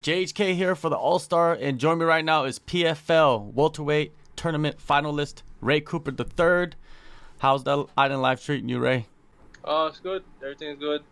JHK here for the AllStar, and join me right now is PFL Welterweight Tournament finalist Ray Cooper III. How's the island life treating you, Ray? It's good. Everything's good.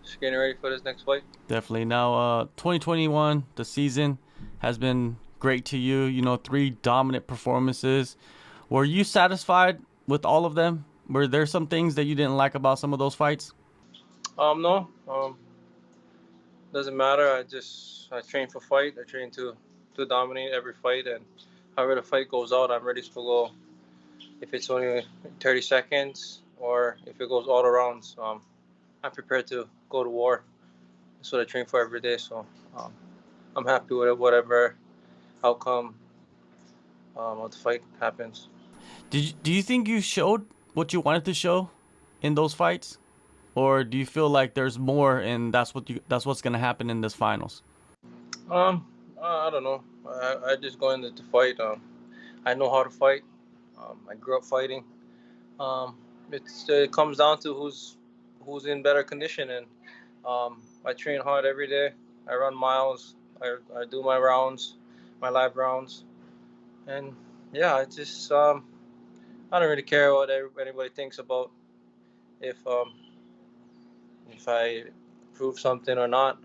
Just getting ready for this next fight. Definitely. Now, 2021, the season has been great to you. You know, 3 dominant performances. Were you satisfied with all of them? Were there some things that you didn't like about some of those fights? No. Doesn't matter. I train for fight. I train to dominate every fight, and however the fight goes out, I'm ready to go. If it's only 30 seconds or if it goes all the rounds, I'm prepared to go to war. That's what I train for every day. So I'm happy with whatever outcome of the fight happens. Do you think you showed what you wanted to show in those fights? Or do you feel like there's more, and that's what's gonna happen in this finals? I don't know. I just go into the fight. I know how to fight. I grew up fighting. Um, it comes down to who's in better condition, and I train hard every day. I run miles. I do my rounds, my live rounds, and yeah, I don't really care what anybody thinks about if if I prove something or not.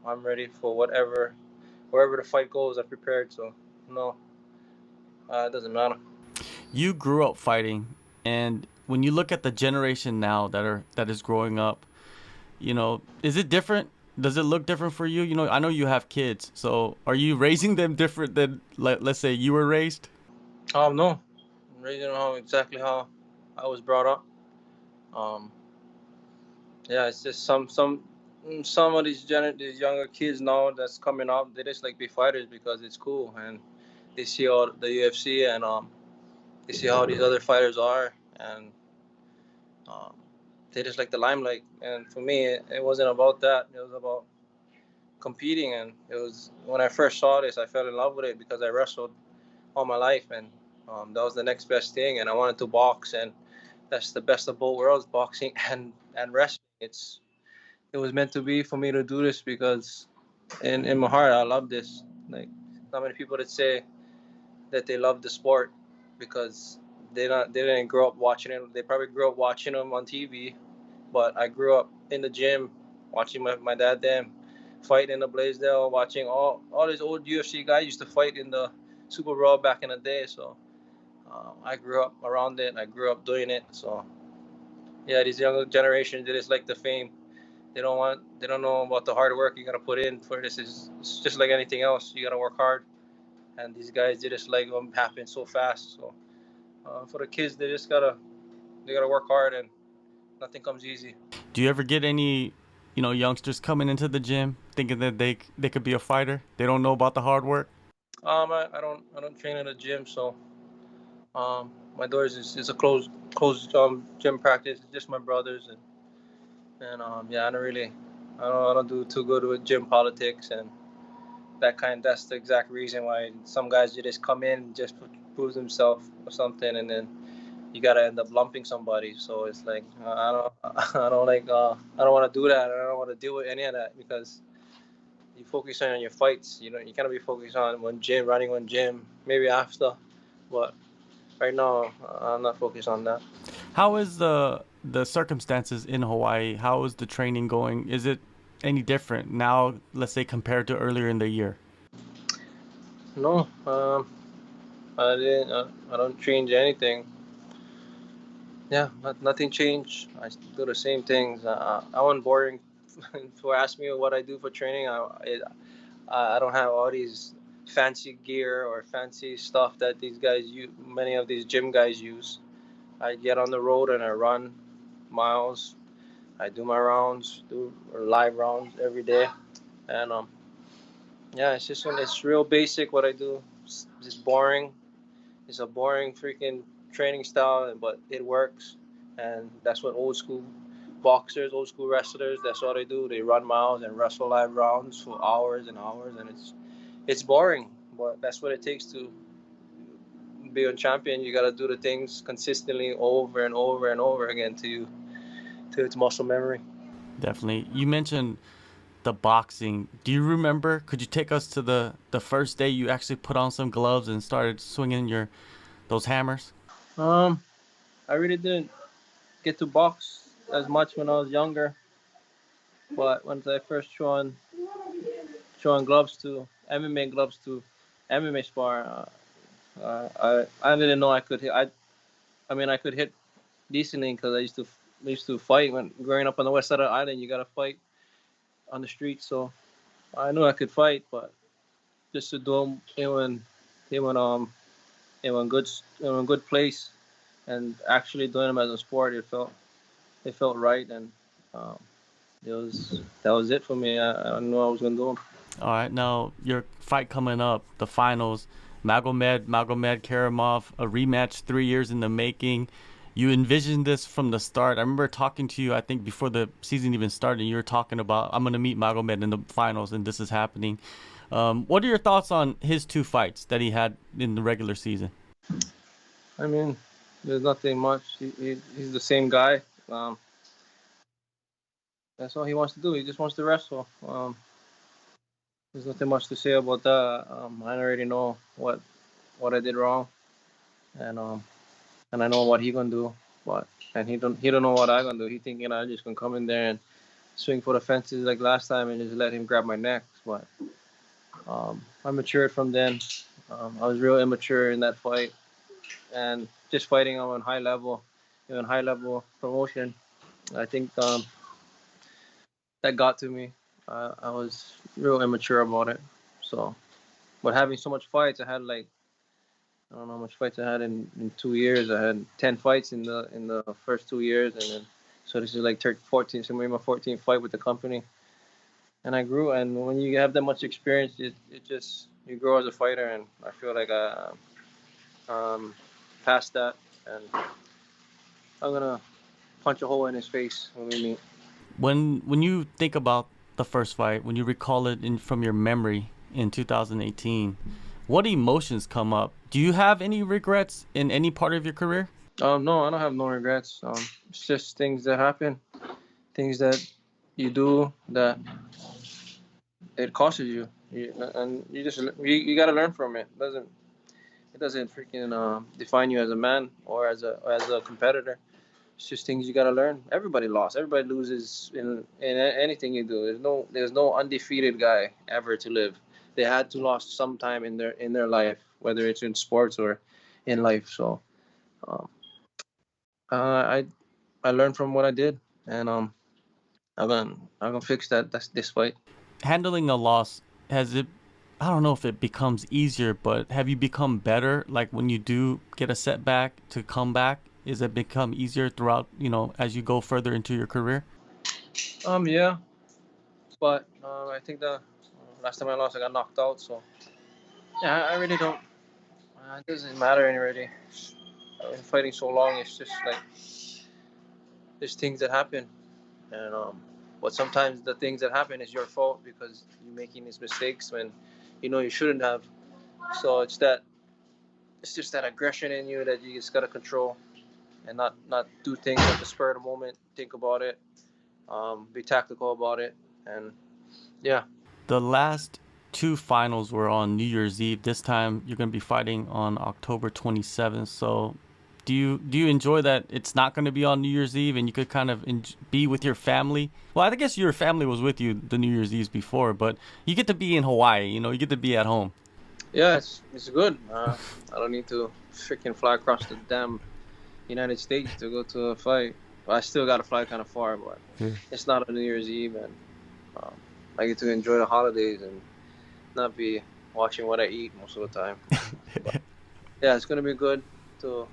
I'm ready for wherever the fight goes. I'm prepared. So no, it doesn't matter. You grew up fighting, and when you look at the generation now that is growing up, you know, is it different? Does it look different for you? You know, I know you have kids, so are you raising them different than, let's say, you were raised? No, really don't know exactly how I was brought up. Um, yeah, it's just some of these younger kids now that's coming up. They just like be fighters because it's cool, and they see all the UFC, and they see how these other fighters are, and um, they just like the limelight. And for me, it wasn't about that. It was about competing, and it was when I first saw this, I fell in love with it because I wrestled all my life, and that was the next best thing. And I wanted to box, and that's the best of both worlds, boxing and wrestling. It was meant to be for me to do this because in my heart I love this. Like, not many people that say that they love the sport because they didn't grow up watching it. They probably grew up watching them on TV, but I grew up in the gym watching my dad them fight in the Blaisdell, watching all these old UFC guys used to fight in the Super Bowl back in the day. So I grew up around it. I grew up doing it. So yeah, these younger generations, they just like the fame. They don't know about the hard work you gotta put in for this. It's just like anything else. You gotta work hard, and these guys, they just like them happen so fast. So for the kids, they gotta work hard, and nothing comes easy. Do you ever get any, you know, youngsters coming into the gym thinking that they could be a fighter? They don't know about the hard work. I don't train in a gym, so my doors is a closed gym practice. It's just my brothers, and yeah, I don't do too good with gym politics and that's the exact reason why some guys just come in just prove themselves or something, and then you gotta end up lumping somebody. So it's like I don't I don't want to do that. I don't want to deal with any of that because you focus on your fights. You know, you gotta be focused on running one gym, maybe after, but right now I'm not focused on that. How is the circumstances in Hawaii? How is the training going? Is it any different now, let's say, compared to earlier in the year? No, I didn't. I don't change anything. Yeah, nothing changed. I do the same things. I want boring. To ask me what I do for training, I don't have all these fancy gear or fancy stuff that these guys use. Many of these gym guys use. I get on the road and I run miles. I do my rounds, do live rounds every day, and yeah, it's real basic what I do. It's just boring. It's a boring freaking training style, but it works, and that's what old school boxers, old school wrestlers, that's all they do. They run miles and wrestle live rounds for hours and hours, and it's boring, but that's what it takes to be a champion. You got to do the things consistently over and over and over again to it's muscle memory. Definitely. You mentioned the boxing, do you remember? Could you take us to the first day you actually put on some gloves and started swinging those hammers? Um, I really didn't get to box as much when I was younger, but once I first showing gloves to MMA gloves to MMA spar, I didn't know I could hit. I mean I could hit decently because I used to fight when growing up on the west side of the island. You gotta fight on the street, so I knew I could fight, but just to do them in a good place and actually doing them as a sport, it felt right, and um, that was it for me. I knew I was gonna do them. All right, now your fight coming up, the finals, Magomed Magomedkerimov, a rematch 3 years in the making. You envisioned this from the start. I remember talking to you, I think before the season even started, you were talking about, I'm going to meet Magomed in the finals and this is happening. What are your thoughts on his 2 fights that he had in the regular season? I mean, there's nothing much. He's the same guy. That's all he wants to do. He just wants to wrestle. There's nothing much to say about that. I already know what I did wrong, and and I know what he gonna do. But and he don't know what I gonna do. He thinking I just gonna come in there and swing for the fences like last time and just let him grab my neck. But I matured from then. I was real immature in that fight, and just fighting on high level, high level promotion. I think that got to me. I was real immature about it. So, but having so much fights, I had like I don't know how much fights I had in 2 years. I had 10 fights in the first 2 years, and then so this is like 13, 14. So maybe my 14th fight with the company, and I grew. And when you have that much experience, it just you grow as a fighter, and I feel like I passed that, and I'm gonna punch a hole in his face when we meet. When you think about the first fight, when you recall it from your memory in 2018, what emotions come up? Do you have any regrets in any part of your career? No, I don't have no regrets. It's just things that happen, things that you do that it costs you, and you gotta learn from it. It doesn't freaking define you as a man or as a competitor. It's just things you gotta learn. Everybody lost. Everybody loses in anything you do. There's no undefeated guy ever to live. They had to lose sometime in their life, whether it's in sports or in life. So um, I I learned from what I did, and I'm gonna fix that. That's this fight. Handling a loss, has it, I don't know if it becomes easier, but have you become better? Like when you do get a setback to come back, is it become easier throughout, as you go further into your career? Yeah, but I think the last time I lost, I got knocked out. So yeah, I really don't. It doesn't matter already. I've been fighting so long. It's just like there's things that happen, and but sometimes the things that happen is your fault because you're making these mistakes when you know you shouldn't have. So it's just that aggression in you that you just gotta control and not do things at the spur of the moment. Think about it, be tactical about it, and yeah. The last 2 finals were on New Year's Eve. This time you're going to be fighting on October 27th. So do you enjoy that it's not going to be on New Year's Eve and you could kind of be with your family? Well, I guess your family was with you the New Year's Eve before, but you get to be in Hawaii. You get to be at home. Yeah, it's good. I don't need to freaking fly across the damn United States to go to a fight. Well, I still got to fly kind of far, but Yeah. it's not on New Year's Eve, and um, I get to enjoy the holidays and not be watching what I eat most of the time. But yeah, it's gonna be good to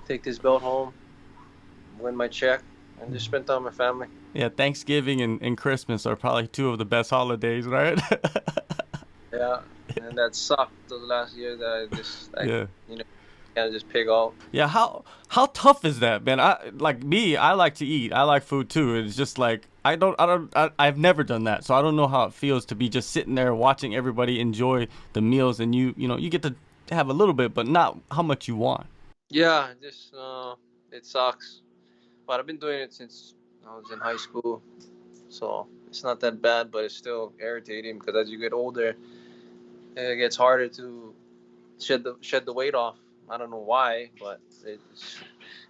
take this belt home, win my check, and just spend time with my family. Yeah, Thanksgiving and Christmas are probably 2 of the best holidays, right? Yeah, and that sucked those last years that I just Yeah. you know kind of just pig out. Yeah, how tough is that, man? I like to eat. I like food too. It's just like I've never done that, so I don't know how it feels to be just sitting there watching everybody enjoy the meals, and you get to have a little bit, but not how much you want. Yeah, just it sucks. But I've been doing it since I was in high school. so it's not that bad, but it's still irritating because as you get older, it gets harder to shed the weight off. I don't know why, but it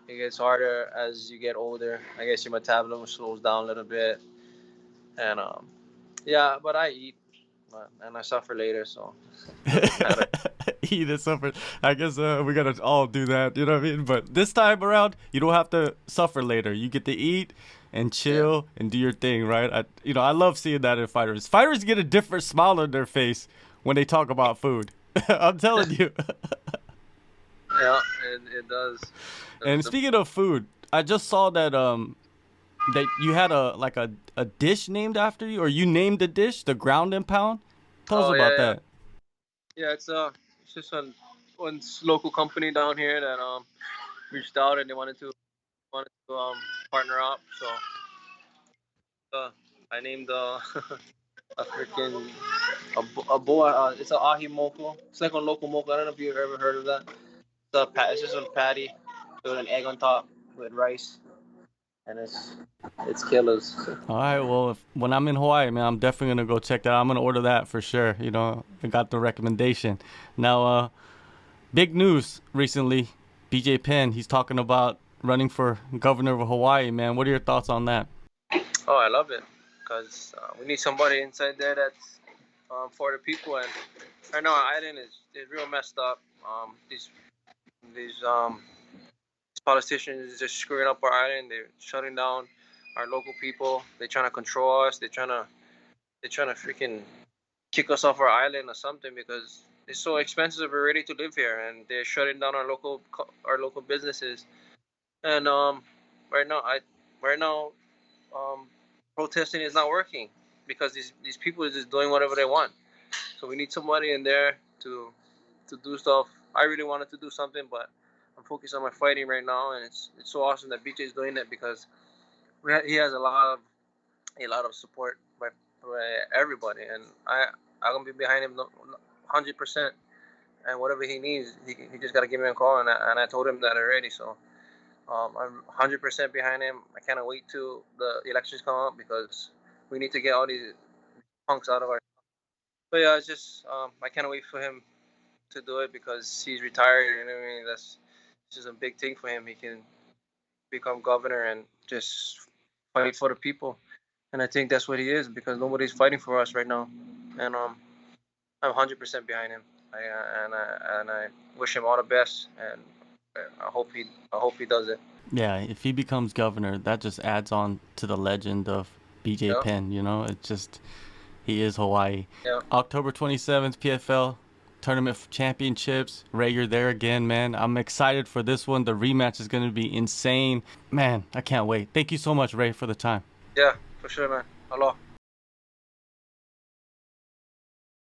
gets harder as you get older. I guess your metabolism slows down a little bit, and yeah. But I eat, and I suffer later, so it doesn't matter. Eat and suffer. I guess we gotta all do that. You know what I mean? But this time around, you don't have to suffer later. You get to eat and chill and do your thing, right? I love seeing that in fighters. Fighters get a different smile on their face when they talk about food. I'm telling you. Yeah, it does. And speaking of food, I just saw that that you had a dish named after you, or you named the dish, the ground and pound. Tell us about that. Yeah, it's just one local company down here that reached out and they wanted to partner up. So I named a freaking a boa. It's a ahi moco. It's like a local moco. I don't know if you've ever heard of that. It's just a patty with an egg on top with rice, and it's killers. All right, well, when I'm in Hawaii, man, I'm definitely gonna go check that out. I'm gonna order that for sure. I got the recommendation. Now, big news recently. BJ Penn, he's talking about running for governor of Hawaii, man. What are your thoughts on that? Oh, I love it because we need somebody inside there that's for the people. And right now, our island is real messed up. These politicians just screwing up our island. They're shutting down our local people. They're trying to control us. They're trying to freaking kick us off our island or something because it's so expensive already to live here, and they're shutting down our local businesses. And right now, protesting is not working because these people are just doing whatever they want. So we need somebody in there to do stuff. I really wanted to do something, but I'm focused on my fighting right now, and it's so awesome that BJ is doing that because he has a lot of support by everybody, and I'm gonna be behind him 100%. And whatever he needs, he just gotta give me a call, and I told him that already. So I'm 100% behind him. I cannot wait till the elections come up because we need to get all these punks out of our. But yeah, it's just I can't wait for him to do it because he's retired. You know what I mean? That's just a big thing for him. He can become governor and just fight for the people. And I think that's what he is because nobody's fighting for us right now. And I'm 100% behind him. I wish him all the best, and I hope he does it. Yeah, if he becomes governor, that just adds on to the legend of BJ Penn. It's just he is Hawaii. Yeah. October 27th, PFL Tournament Championships. Ray, you're there again, man. I'm excited for this one. The rematch is going to be insane. Man, I can't wait. Thank you so much, Ray, for the time. Yeah, for sure, man. Aloha.